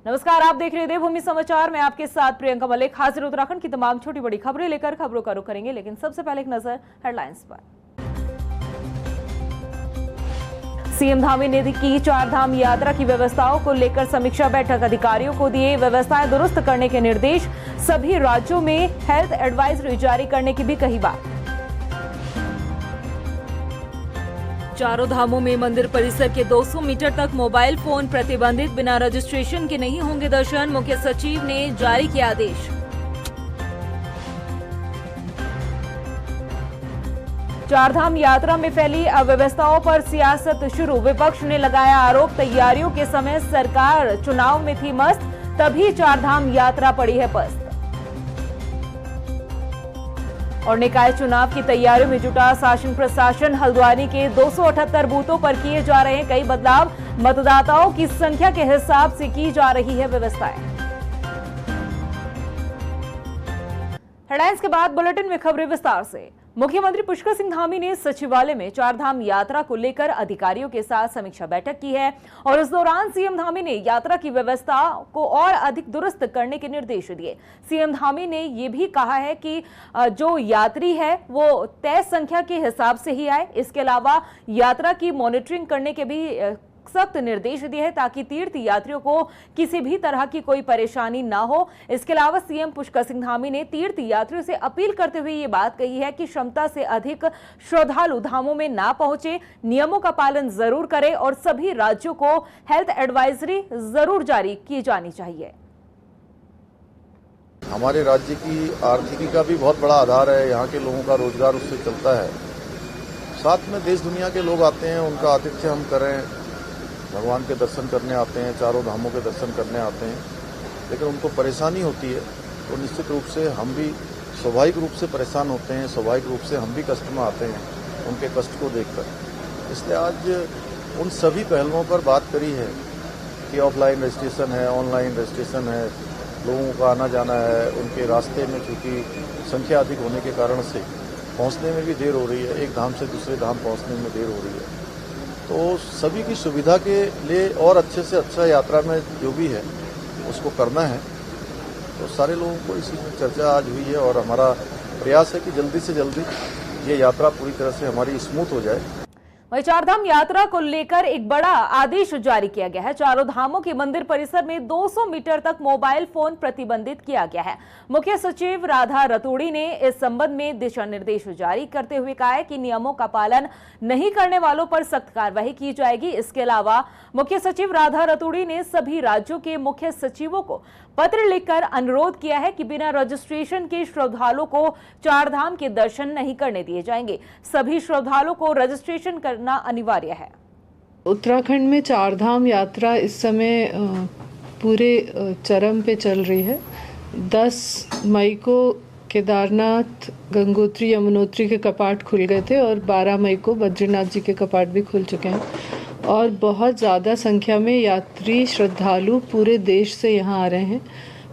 नमस्कार, आप देख रहे हैं देवभूमि समाचार। मैं आपके साथ प्रियंका मलिक हाजिर उत्तराखंड की तमाम छोटी बड़ी खबरें लेकर खबरों का रुख करेंगे, लेकिन सबसे पहले एक नजर हेडलाइंस पर। सीएम धामी ने की चारधाम यात्रा की व्यवस्थाओं को लेकर समीक्षा बैठक, अधिकारियों को दिए व्यवस्थाएं दुरुस्त करने के निर्देश, सभी राज्यों में हेल्थ एडवाइजरी जारी करने की भी कही बात। चारों धामों में मंदिर परिसर के 200 मीटर तक मोबाइल फोन प्रतिबंधित, बिना रजिस्ट्रेशन के नहीं होंगे दर्शन, मुख्य सचिव ने जारी किया आदेश। चारधाम यात्रा में फैली अव्यवस्थाओं पर सियासत शुरू, विपक्ष ने लगाया आरोप, तैयारियों के समय सरकार चुनाव में थी मस्त, तभी चारधाम यात्रा पड़ी है पस्त। और निकाय चुनाव की तैयारियों में जुटा शासन प्रशासन, हल्द्वानी के 278 बूथों पर किए जा रहे हैं कई बदलाव, मतदाताओं की संख्या के हिसाब से की जा रही है व्यवस्थाएं। हेडलाइंस के बाद बुलेटिन में खबरें विस्तार से। मुख्यमंत्री पुष्कर सिंह धामी ने सचिवालय में चारधाम यात्रा को लेकर अधिकारियों के साथ समीक्षा बैठक की है और इस दौरान सीएम धामी ने यात्रा की व्यवस्था को और अधिक दुरुस्त करने के निर्देश दिए। सीएम धामी ने यह भी कहा है कि जो यात्री है वो तय संख्या के हिसाब से ही आए। इसके अलावा यात्रा की मॉनिटरिंग करने के भी सख्त निर्देश दिए हैं ताकि तीर्थ यात्रियों को किसी भी तरह की कोई परेशानी ना हो। इसके अलावा सीएम पुष्कर सिंह धामी ने तीर्थ यात्रियों से अपील करते हुए ये बात कही है कि क्षमता से अधिक श्रद्धालु धामों में ना पहुंचे, नियमों का पालन जरूर करें और सभी राज्यों को हेल्थ एडवाइजरी जरूर जारी की जानी चाहिए। हमारे राज्य की आर्थिकी का भी बहुत बड़ा आधार है, यहाँ के लोगों का रोजगार उससे चलता है। साथ में देश दुनिया के लोग आते हैं, उनका आतिथ्य हम करें, भगवान के दर्शन करने आते हैं, चारों धामों के दर्शन करने आते हैं, लेकिन उनको परेशानी होती है तो निश्चित रूप से हम भी स्वाभाविक रूप से परेशान होते हैं, स्वाभाविक रूप से हम भी कष्ट में आते हैं उनके कष्ट को देखकर। इसलिए आज उन सभी पहलुओं पर बात करी है कि ऑफलाइन रजिस्ट्रेशन है, ऑनलाइन रजिस्ट्रेशन है, लोगों का आना जाना है, उनके रास्ते में चूँकि संख्या अधिक होने के कारण से पहुँचने में भी देर हो रही है, एक धाम से दूसरे धाम पहुँचने में देर हो रही है। तो सभी की सुविधा के लिए और अच्छे से अच्छा यात्रा में जो भी है उसको करना है। तो सारे लोगों को इसी में चर्चा आज हुई है और हमारा प्रयास है कि जल्दी से जल्दी ये यात्रा पूरी तरह से हमारी स्मूथ हो जाए। वहीं चारधाम यात्रा को लेकर एक बड़ा आदेश जारी किया गया है। चारों धामों के मंदिर परिसर में 200 मीटर तक मोबाइल फोन प्रतिबंधित किया गया है। मुख्य सचिव राधा रतूड़ी ने इस संबंध में दिशा निर्देश जारी करते हुए कहा है कि नियमों का पालन नहीं करने वालों पर सख्त कार्रवाई की जाएगी। इसके अलावा मुख्य सचिव राधा रतूड़ी ने सभी राज्यों के मुख्य सचिवों को पत्र लिखकर अनुरोध किया है कि बिना रजिस्ट्रेशन के श्रद्धालुओं को चारधाम के दर्शन नहीं करने दिए जाएंगे। सभी श्रद्धालुओं को रजिस्ट्रेशन करना अनिवार्य है। उत्तराखंड में चारधाम यात्रा इस समय पूरे चरम पे चल रही है। 10 मई को केदारनाथ, गंगोत्री, यमुनोत्री के कपाट खुल गए थे और 12 मई को बद्रीनाथ जी के कपाट भी खुल चुके हैं और बहुत ज़्यादा संख्या में यात्री श्रद्धालु पूरे देश से यहाँ आ रहे हैं।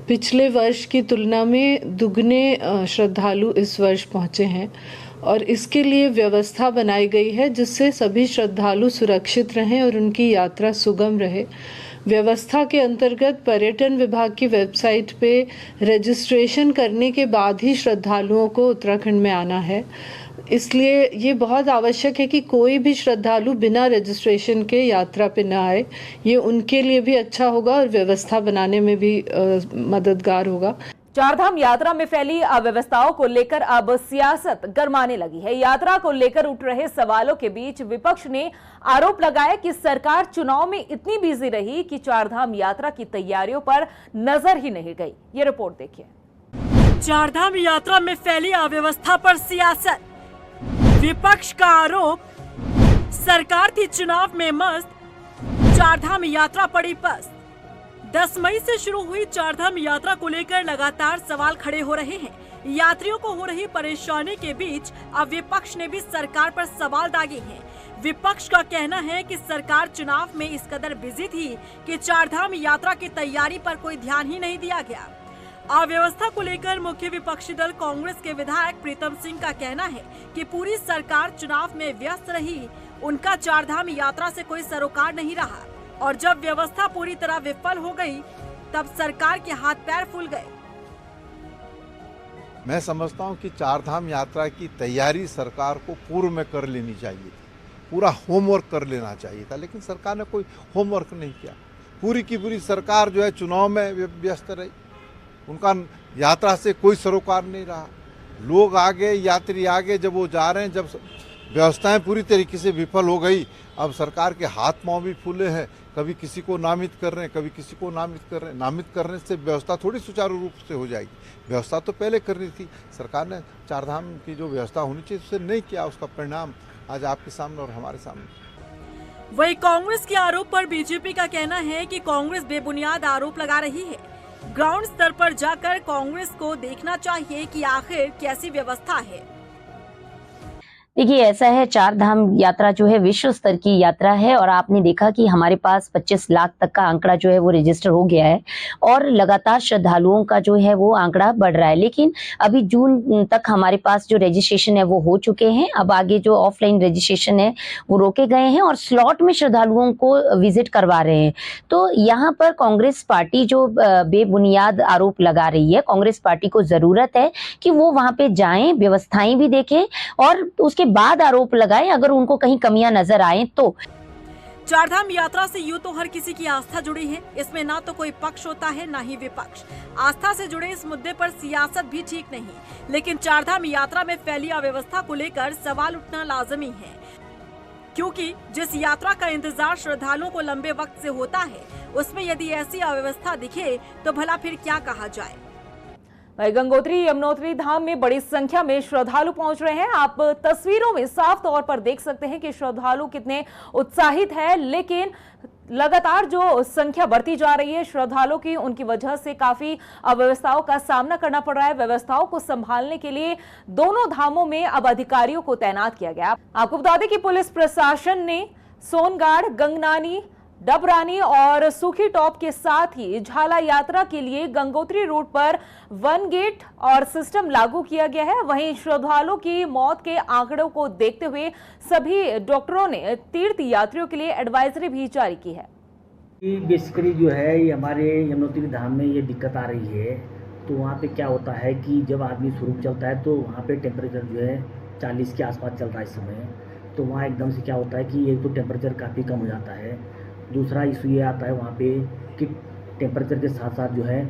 पिछले वर्ष की तुलना में दुगने श्रद्धालु इस वर्ष पहुँचे हैं और इसके लिए व्यवस्था बनाई गई है जिससे सभी श्रद्धालु सुरक्षित रहें और उनकी यात्रा सुगम रहे। व्यवस्था के अंतर्गत पर्यटन विभाग की वेबसाइट पे रजिस्ट्रेशन करने के बाद ही श्रद्धालुओं को उत्तराखंड में आना है। इसलिए ये बहुत आवश्यक है कि कोई भी श्रद्धालु बिना रजिस्ट्रेशन के यात्रा पे न आए। ये उनके लिए भी अच्छा होगा और व्यवस्था बनाने में भी मददगार होगा। चारधाम यात्रा में फैली अव्यवस्थाओं को लेकर अब सियासत गरमाने लगी है। यात्रा को लेकर उठ रहे सवालों के बीच विपक्ष ने आरोप लगाया कि सरकार चुनाव में इतनी बिजी रही कि चारधाम यात्रा की तैयारियों पर नजर ही नहीं गई। ये रिपोर्ट देखिए। चारधाम यात्रा में फैली अव्यवस्था पर सियासत, विपक्ष का आरोप, सरकार थी चुनाव में मस्त, चारधाम यात्रा पड़ी पस्त। 10 मई से शुरू हुई चारधाम यात्रा को लेकर लगातार सवाल खड़े हो रहे हैं। यात्रियों को हो रही परेशानी के बीच अब विपक्ष ने भी सरकार पर सवाल दागे हैं। विपक्ष का कहना है कि सरकार चुनाव में इस कदर बिजी थी कि चारधाम यात्रा की तैयारी पर कोई ध्यान ही नहीं दिया गया। अव्यवस्था को लेकर मुख्य विपक्षी दल कांग्रेस के विधायक प्रीतम सिंह का कहना है कि पूरी सरकार चुनाव में व्यस्त रही, उनका चारधाम यात्रा से कोई सरोकार नहीं रहा और जब व्यवस्था पूरी तरह विफल हो गई तब सरकार के हाथ पैर फूल गए। मैं समझता हूं कि चारधाम यात्रा की तैयारी सरकार को पूर्व में कर लेनी चाहिए थी, पूरा होमवर्क कर लेना चाहिए था, लेकिन सरकार ने कोई होमवर्क नहीं किया। पूरी की पूरी सरकार जो है चुनाव में व्यस्त रही, उनका यात्रा से कोई सरोकार नहीं रहा। लोग आगे, यात्री आगे, जब वो जा रहे हैं, जब व्यवस्थाएं पूरी तरीके से विफल हो गई, अब सरकार के हाथ पांव भी फूले हैं, कभी किसी को नामित कर रहे हैं, कभी किसी को नामित कर रहे हैं। नामित करने से व्यवस्था थोड़ी सुचारू रूप से हो जाएगी, व्यवस्था तो पहले करनी थी। सरकार ने चारधाम की जो व्यवस्था होनी चाहिए उसे नहीं किया, उसका परिणाम आज आपके सामने और हमारे सामने। वही कांग्रेस के आरोप पर बीजेपी का कहना है कि कांग्रेस बेबुनियाद आरोप लगा रही है। ग्राउंड स्तर पर जाकर कांग्रेस को देखना चाहिए कि आखिर कैसी व्यवस्था है। देखिए, ऐसा है, चार धाम यात्रा जो है विश्व स्तर की यात्रा है और आपने देखा कि हमारे पास 25 लाख तक का आंकड़ा जो है वो रजिस्टर हो गया है और लगातार श्रद्धालुओं का जो है वो आंकड़ा बढ़ रहा है। लेकिन अभी जून तक हमारे पास जो रजिस्ट्रेशन है वो हो चुके हैं। अब आगे जो ऑफलाइन रजिस्ट्रेशन है वो रोके गए हैं और स्लॉट में श्रद्धालुओं को विजिट करवा रहे हैं। तो यहाँ पर कांग्रेस पार्टी जो बेबुनियाद आरोप लगा रही है, कांग्रेस पार्टी को जरूरत है कि वो वहां पे जाएं, व्यवस्थाएं भी देखें और उसके बाद आरोप लगाएं अगर उनको कहीं कमियां नजर आए तो। चारधाम यात्रा से यूं तो हर किसी की आस्था जुड़ी है, इसमें ना तो कोई पक्ष होता है ना ही विपक्ष। आस्था से जुड़े इस मुद्दे पर सियासत भी ठीक नहीं, लेकिन चारधाम यात्रा में फैली अव्यवस्था को लेकर सवाल उठना लाजमी है, क्योंकि जिस यात्रा का इंतजार श्रद्धालुओं को लंबे वक्त से होता है, उसमें यदि ऐसी अव्यवस्था दिखे तो भला फिर क्या कहा जाए। वही गंगोत्री यमुनोत्री धाम में बड़ी संख्या में श्रद्धालु पहुंच रहे हैं। आप तस्वीरों में साफ तौर पर देख सकते हैं कि श्रद्धालु कितने उत्साहित है, लेकिन लगातार जो संख्या बढ़ती जा रही है श्रद्धालुओं की, उनकी वजह से काफी अव्यवस्थाओं का सामना करना पड़ रहा है। व्यवस्थाओं को संभालने के लिए दोनों धामों में अब अधिकारियों को तैनात किया गया। आपको बता दें कि पुलिस प्रशासन ने सोनगाड़, गंगनानी, डबरानी और सूखी टॉप के साथ ही झाला यात्रा के लिए गंगोत्री रूट पर 1 गेट और सिस्टम लागू किया गया है। वहीं श्रद्धालुओं की मौत के आंकड़ों को देखते हुए सभी डॉक्टरों ने तीर्थ यात्रियों के लिए एडवाइजरी भी जारी की है। बेसिकली जो है ये हमारे यमुनोत्री धाम में ये दिक्कत आ रही है। तो वहाँ पे क्या होता है कि जब आदमी स्वरूप चलता है तो वहाँ पे टेम्परेचर जो है 40 के आसपास चल रहा है इस समय। तो वहाँ एकदम से क्या होता है कि एक तो टेम्परेचर काफ़ी कम हो जाता है, दूसरा इशू ये आता है वहाँ पे कि टेम्परेचर के साथ साथ जो है,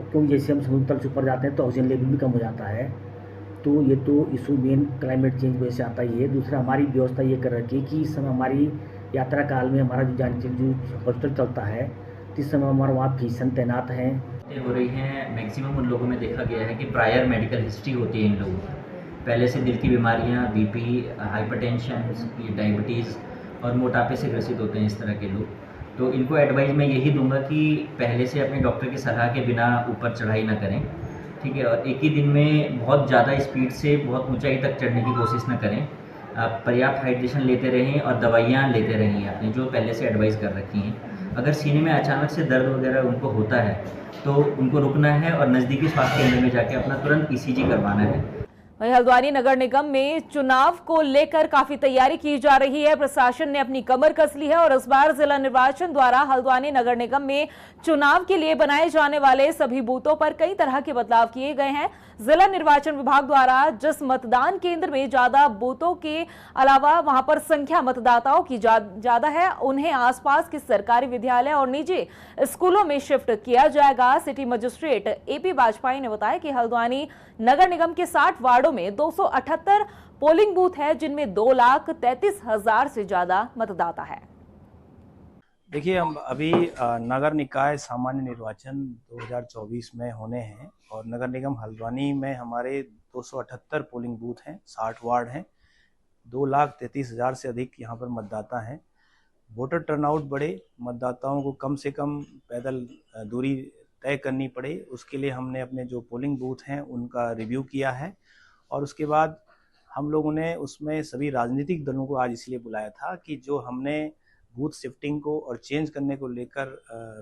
क्योंकि जैसे हम समुद्र तल से ऊपर जाते हैं तो ऑक्सीजन लेवल भी कम हो जाता है। तो ये तो इशू मेन क्लाइमेट चेंज वजह से आता ही है। दूसरा हमारी व्यवस्था ये कर रखी है कि इस समय हमारी यात्रा काल में हमारा जो हॉस्पिटल चलता है, तो इस समय हमारा वहाँ फिजिशियन तैनात हैं। हो रही हैं मैक्सिमम उन लोगों में देखा गया है कि प्रायर मेडिकल हिस्ट्री होती है इन लोगों की, पहले से दिल की बीमारियाँ, बीपी, हाइपरटेंशन, डायबिटीज़ और मोटापे से ग्रसित होते हैं इस तरह के लोग। तो इनको एडवाइस मैं यही दूंगा कि पहले से अपने डॉक्टर की सलाह के बिना ऊपर चढ़ाई ना करें, ठीक है। और एक ही दिन में बहुत ज़्यादा स्पीड से बहुत ऊंचाई तक चढ़ने की कोशिश ना करें। आप पर्याप्त हाइड्रेशन लेते रहें और दवाइयाँ लेते रहें आपने जो पहले से एडवाइस कर रखी हैं। अगर सीने में अचानक से दर्द वगैरह उनको होता है तो उनको रुकना है और नज़दीकी स्वास्थ्य केंद्र में जाके अपना तुरंत ECG करवाना है। वहीं हल्द्वानी नगर निगम में चुनाव को लेकर काफी तैयारी की जा रही है। प्रशासन ने अपनी कमर कस ली है और इस बार जिला निर्वाचन द्वारा हल्द्वानी नगर निगम में चुनाव के लिए बनाए जाने वाले सभी बूथों पर कई तरह के बदलाव किए गए हैं। जिला निर्वाचन विभाग द्वारा जिस मतदान केंद्र में ज्यादा बूथों के अलावा वहां पर संख्या मतदाताओं की ज्यादा है, उन्हें आसपास के सरकारी विद्यालय और निजी स्कूलों में शिफ्ट किया जाएगा। सिटी मजिस्ट्रेट AP वाजपेयी ने बताया कि हल्द्वानी नगर निगम के 60 वार्डों में 278 पोलिंग बूथ है, जिनमें 2,33,000 से ज्यादा मतदाता है। देखिए, हम अभी नगर निकाय सामान्य निर्वाचन 2024 में होने हैं और नगर निगम हल्द्वानी में हमारे 278 पोलिंग बूथ हैं, 60 वार्ड हैं, 2,33,000 से अधिक यहाँ पर मतदाता हैं। वोटर टर्नआउट बढ़े, मतदाताओं को कम से कम पैदल दूरी तय करनी पड़े, उसके लिए हमने अपने जो पोलिंग बूथ हैं उनका रिव्यू किया है और उसके बाद हम लोगों ने उसमें सभी राजनीतिक दलों को आज इसलिए बुलाया था कि जो हमने बूथ शिफ्टिंग को और चेंज करने को लेकर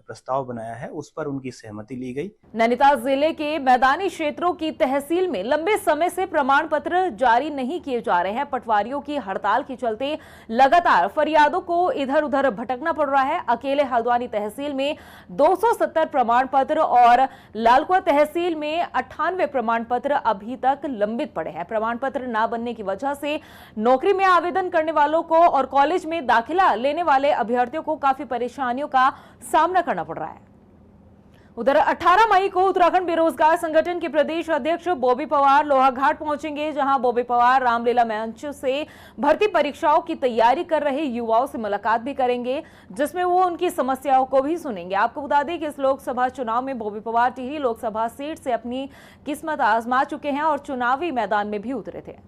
प्रस्ताव बनाया है, उस पर उनकी सहमति ली गई। नैनीताल जिले के मैदानी क्षेत्रों की तहसील में लंबे समय से प्रमाण पत्र जारी नहीं किए जा रहे हैं। पटवारियों की हड़ताल के चलते लगातार फरियादों को इधर उधर भटकना पड़ रहा है। अकेले हल्द्वानी तहसील में 270 प्रमाण पत्र और लालकुआ तहसील में 98 प्रमाण पत्र अभी तक लंबित पड़े हैं। प्रमाण पत्र न बनने की वजह से नौकरी में आवेदन करने वालों को और कॉलेज में दाखिला लेने वाले अभ्यर्थियों को काफी परेशानियों का सामना करना पड़ रहा है। उधर 18 मई को उत्तराखंड बेरोजगार संगठन के प्रदेश अध्यक्ष बॉबी पवार लोहाघाट पहुंचेंगे, जहां बॉबी पवार रामलीला मंच से भर्ती परीक्षाओं की तैयारी कर रहे युवाओं से मुलाकात भी करेंगे, जिसमें वो उनकी समस्याओं को भी सुनेंगे। आपको बता दें कि इस लोकसभा चुनाव में बॉबी पवार टिहरी लोकसभा सीट से अपनी किस्मत आजमा चुके हैं और चुनावी मैदान में भी उतरे थे।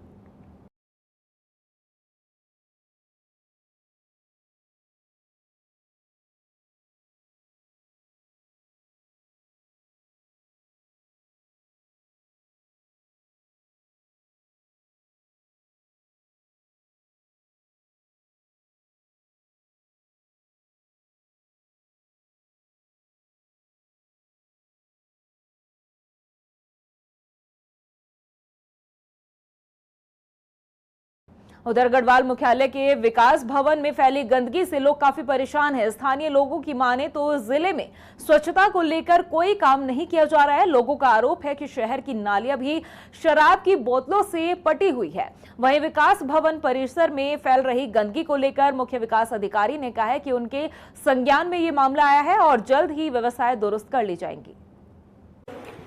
उधर गढ़वाल मुख्यालय के विकास भवन में फैली गंदगी से लोग काफी परेशान हैं। स्थानीय लोगों की माने तो जिले में स्वच्छता को लेकर कोई काम नहीं किया जा रहा है। लोगों का आरोप है कि शहर की नालियां भी शराब की बोतलों से पटी हुई है। वहीं विकास भवन परिसर में फैल रही गंदगी को लेकर मुख्य विकास अधिकारी ने कहा है कि उनके संज्ञान में ये मामला आया है और जल्द ही व्यवस्थाएं दुरुस्त कर ली जाएंगी।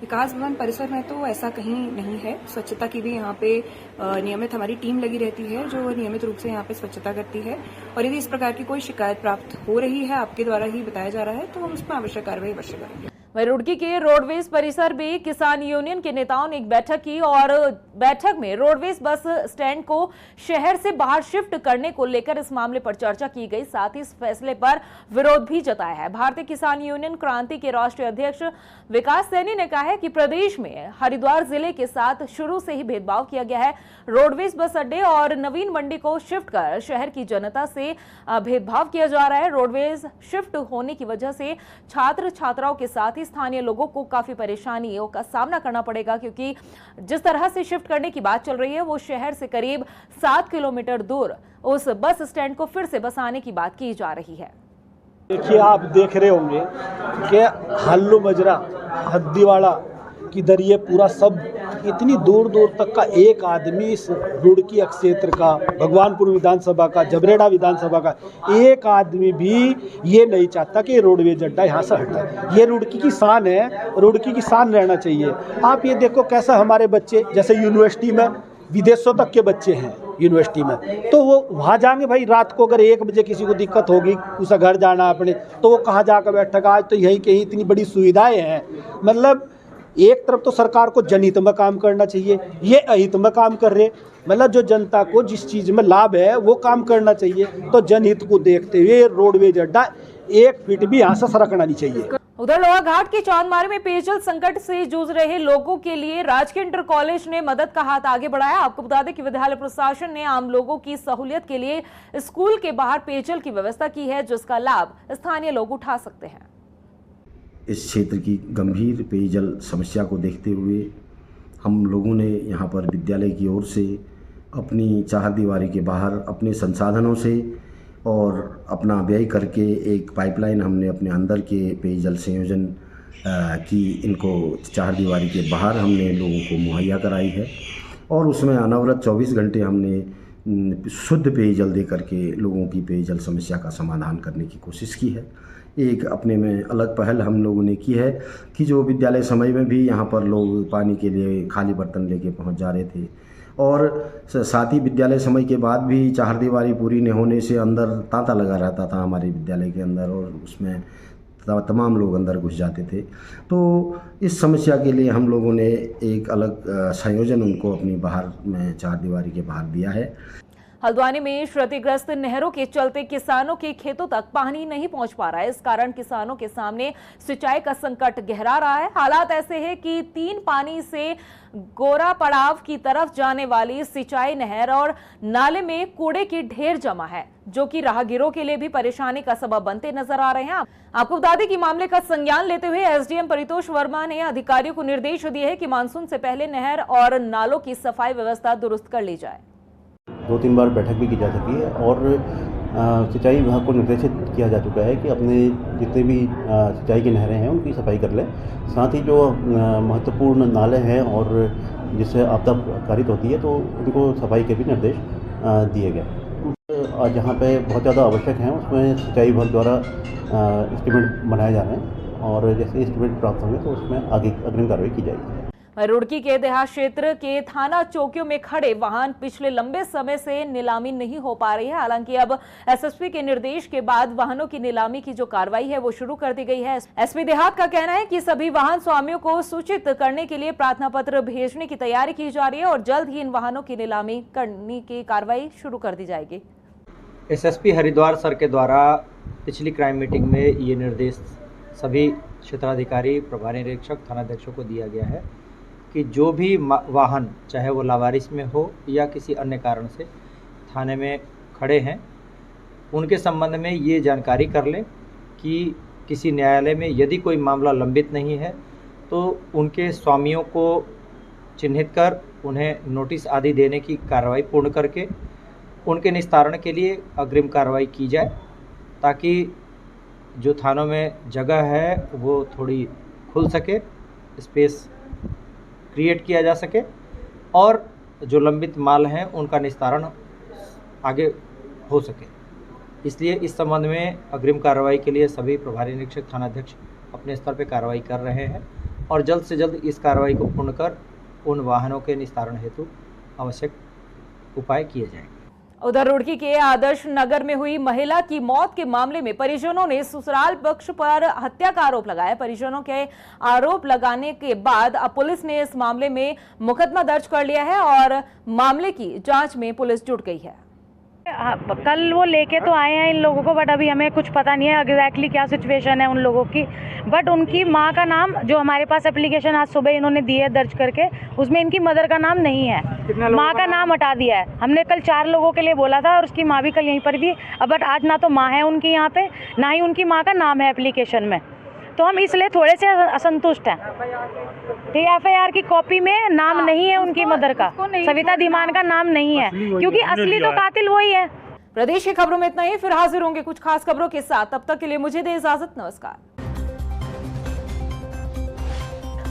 विकास भवन परिसर में तो ऐसा कहीं नहीं है। स्वच्छता की भी यहाँ पे नियमित हमारी टीम लगी रहती है जो नियमित रूप से यहाँ पे स्वच्छता करती है, और यदि इस प्रकार की कोई शिकायत प्राप्त हो रही है, आपके द्वारा ही बताया जा रहा है, तो हम उस पर आवश्यक कार्रवाई अवश्य करेंगे। वहीं रुड़की के रोडवेज परिसर में किसान यूनियन के नेताओं ने एक बैठक की और बैठक में रोडवेज बस स्टैंड को शहर से बाहर शिफ्ट करने को लेकर इस मामले पर चर्चा की गई। साथ ही इस फैसले पर विरोध भी जताया है। भारतीय किसान यूनियन क्रांति के राष्ट्रीय अध्यक्ष विकास सैनी ने कहा है कि प्रदेश में हरिद्वार जिले के साथ शुरू से ही भेदभाव किया गया है। रोडवेज बस अड्डे और नवीन मंडी को शिफ्ट कर शहर की जनता से भेदभाव किया जा रहा है। रोडवेज शिफ्ट होने की वजह से छात्र छात्राओं के साथ ही स्थानीय लोगों को काफी परेशानियों का सामना करना पड़ेगा, क्योंकि जिस तरह से शिफ्ट करने की बात चल रही है वो शहर से करीब 7 किलोमीटर दूर उस बस स्टैंड को फिर से बसाने की बात की जा रही है। देखिए, आप देख रहे होंगे कि हल्लू मजरा हद्दीवाड़ा किधर ये पूरा सब इतनी दूर दूर तक का एक आदमी इस रुड़की क्षेत्र का, भगवानपुर विधानसभा का, जबरेड़ा विधानसभा का एक आदमी भी ये नहीं चाहता कि रोडवेज अड्डा यहाँ से हटे। ये रुड़की की शान है, रुड़की की शान रहना चाहिए। आप ये देखो कैसा हमारे बच्चे, जैसे यूनिवर्सिटी में विदेशों तक के बच्चे हैं यूनिवर्सिटी में, तो वो वहाँ जाएंगे भाई। रात को अगर 1 बजे किसी को दिक्कत होगी, उसे घर जाना अपने, तो वो कहाँ जाकर बैठेगा। आज तो यही कहीं इतनी बड़ी सुविधाएं हैं। मतलब एक तरफ तो सरकार को जनहित में काम करना चाहिए, ये अहित में काम कर रहे। मतलब जो जनता को जिस चीज़ में लाभ है वो काम करना चाहिए। तो जनहित को देखते हुए रोडवेज अड्डा 1 फीट भी यहाँ से सरकना नहीं चाहिए। उधर लोहाघाट के चांदमारी में पेयजल संकट से जूझ रहे लोगों के लिए राजकीय इंटर कॉलेज ने मदद का हाथ आगे बढ़ाया। आपको बता दें कि विद्यालय प्रशासन ने आम लोगों की सहूलियत के लिए स्कूल के बाहर पेयजल की व्यवस्था की है, जिसका लाभ स्थानीय लोग उठा सकते हैं। इस क्षेत्र की गंभीर पेयजल समस्या को देखते हुए हम लोगों ने यहाँ पर विद्यालय की ओर से अपनी चारदीवारी के बाहर अपने संसाधनों से और अपना व्यय करके एक पाइपलाइन हमने अपने अंदर के पेयजल संयोजन की इनको चारदीवारी के बाहर हमने लोगों को मुहैया कराई है, और उसमें अनवरत 24 घंटे हमने शुद्ध पेयजल दे करके लोगों की पेयजल समस्या का समाधान करने की कोशिश की है। एक अपने में अलग पहल हम लोगों ने की है कि जो विद्यालय समय में भी यहाँ पर लोग पानी के लिए खाली बर्तन लेके पहुँच जा रहे थे, और साथ ही विद्यालय समय के बाद भी चारदीवारी पूरी न होने से अंदर तांता लगा रहता था हमारे विद्यालय के अंदर, और उसमें तमाम लोग अंदर घुस जाते थे। तो इस समस्या के लिए हम लोगों ने एक अलग संयोजन उनको अपनी बाहर में चारदीवारी के बाहर दिया है। हल्द्वानी में क्षतिग्रस्त नहरों के चलते किसानों के खेतों तक पानी नहीं पहुंच पा रहा है। इस कारण किसानों के सामने सिंचाई का संकट गहरा रहा है। हालात ऐसे हैं कि 3 पानी से गोरा पड़ाव की तरफ जाने वाली सिंचाई नहर और नाले में कूड़े की ढेर जमा है, जो कि राहगीरों के लिए भी परेशानी का सबब बनते नजर आ रहे हैं। आपको बता दें कि मामले का संज्ञान लेते हुए एसडीएम परितोष वर्मा ने अधिकारियों को निर्देश दिए हैं कि मानसून से पहले नहर और नालों की सफाई व्यवस्था दुरुस्त कर ली जाए। 2-3 बार बैठक भी की जा चुकी है और सिंचाई विभाग को निर्देशित किया जा चुका है कि अपने जितने भी सिंचाई की नहरें हैं उनकी सफाई कर लें। साथ ही जो महत्वपूर्ण नाले हैं और जिससे आपदा कारित होती है तो उनको सफाई के भी निर्देश दिए गए। जहाँ पे बहुत ज़्यादा आवश्यक हैं उसमें सिंचाई विभाग द्वारा एस्टीमेट बनाए जा रहे हैं और जैसे एस्टीमेट प्राप्त होंगे तो उसमें आगे अग्रिम कार्रवाई की जाएगी। रुड़की के देहात क्षेत्र के थाना चौकियों में खड़े वाहन पिछले लंबे समय से नीलामी नहीं हो पा रही है। हालांकि अब एसएसपी के निर्देश के बाद वाहनों की नीलामी की जो कार्रवाई है वो शुरू कर दी गई है। एसपी देहात का कहना है कि सभी वाहन स्वामियों को सूचित करने के लिए प्रार्थना पत्र भेजने की तैयारी की जा रही है और जल्द ही इन वाहनों की नीलामी करने की कार्रवाई शुरू कर दी जाएगी। एसएसपी हरिद्वार सर के द्वारा पिछली क्राइम मीटिंग में ये निर्देश सभी क्षेत्राधिकारी, प्रभारी निरीक्षक, थानाध्यक्षों को दिया गया है कि जो भी वाहन चाहे वो लावारिस में हो या किसी अन्य कारण से थाने में खड़े हैं उनके संबंध में ये जानकारी कर लें कि किसी न्यायालय में यदि कोई मामला लंबित नहीं है तो उनके स्वामियों को चिन्हित कर उन्हें नोटिस आदि देने की कार्रवाई पूर्ण करके उनके निस्तारण के लिए अग्रिम कार्रवाई की जाए, ताकि जो थानों में जगह है वो थोड़ी खुल सके, स्पेस क्रिएट किया जा सके और जो लंबित माल हैं उनका निस्तारण आगे हो सके। इसलिए इस संबंध में अग्रिम कार्रवाई के लिए सभी प्रभारी निरीक्षक, थानाध्यक्ष अपने स्तर पर कार्रवाई कर रहे हैं और जल्द से जल्द इस कार्रवाई को पूर्ण कर उन वाहनों के निस्तारण हेतु आवश्यक उपाय किए जाएंगे। उधर रुड़की के आदर्श नगर में हुई महिला की मौत के मामले में परिजनों ने ससुराल पक्ष पर हत्या का आरोप लगाया। परिजनों के आरोप लगाने के बाद अब पुलिस ने इस मामले में मुकदमा दर्ज कर लिया है और मामले की जांच में पुलिस जुट गई है। कल वो लेके तो आए हैं इन लोगों को, बट अभी हमें कुछ पता नहीं है एग्जैक्टली क्या सिचुएशन है उन लोगों की। बट उनकी माँ का नाम जो हमारे पास एप्लीकेशन आज सुबह इन्होंने दी है दर्ज करके, उसमें इनकी मदर का नाम नहीं है, माँ का नाम हटा दिया है। हमने कल 4 लोगों के लिए बोला था और उसकी माँ भी कल यहीं पर थी, बट आज ना तो माँ है उनकी यहाँ पे, ना ही उनकी माँ का नाम है एप्लीकेशन में, तो हम इसलिए थोड़े से असंतुष्ट हैं। ठीक, एफआईआर की कॉपी में नाम नहीं है उनकी मदर का, सविता धीमान का नाम नहीं है, क्योंकि असली तो कातिल वही है। प्रदेश की खबरों में इतना ही, फिर हाजिर होंगे कुछ खास खबरों के साथ। तब तक के लिए मुझे दे इजाजत, नमस्कार।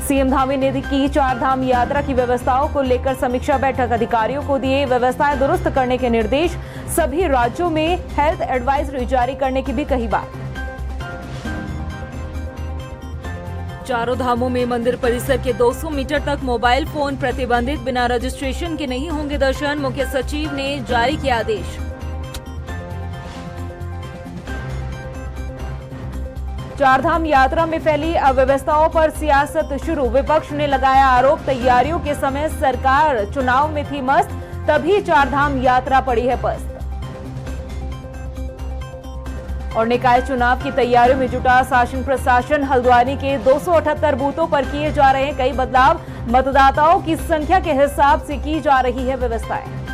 सीएम धामी ने की 4 धाम यात्रा की व्यवस्थाओं को लेकर समीक्षा बैठक, अधिकारियों को दिए व्यवस्थाएं दुरुस्त करने के निर्देश, सभी राज्यों में हेल्थ एडवाइजरी जारी करने की भी कही बात। चारों धामों में मंदिर परिसर के 200 मीटर तक मोबाइल फोन प्रतिबंधित, बिना रजिस्ट्रेशन के नहीं होंगे दर्शन, मुख्य सचिव ने जारी किया आदेश। 4 धाम यात्रा में फैली अव्यवस्थाओं पर सियासत शुरू, विपक्ष ने लगाया आरोप, तैयारियों के समय सरकार चुनाव में थी मस्त, तभी 4 धाम यात्रा पड़ी है पस्त। और निकाय चुनाव की तैयारियों में जुटा शासन प्रशासन, हल्द्वानी के 278 बूथों पर किए जा रहे हैं कई बदलाव, मतदाताओं की संख्या के हिसाब से की जा रही है व्यवस्थाएं।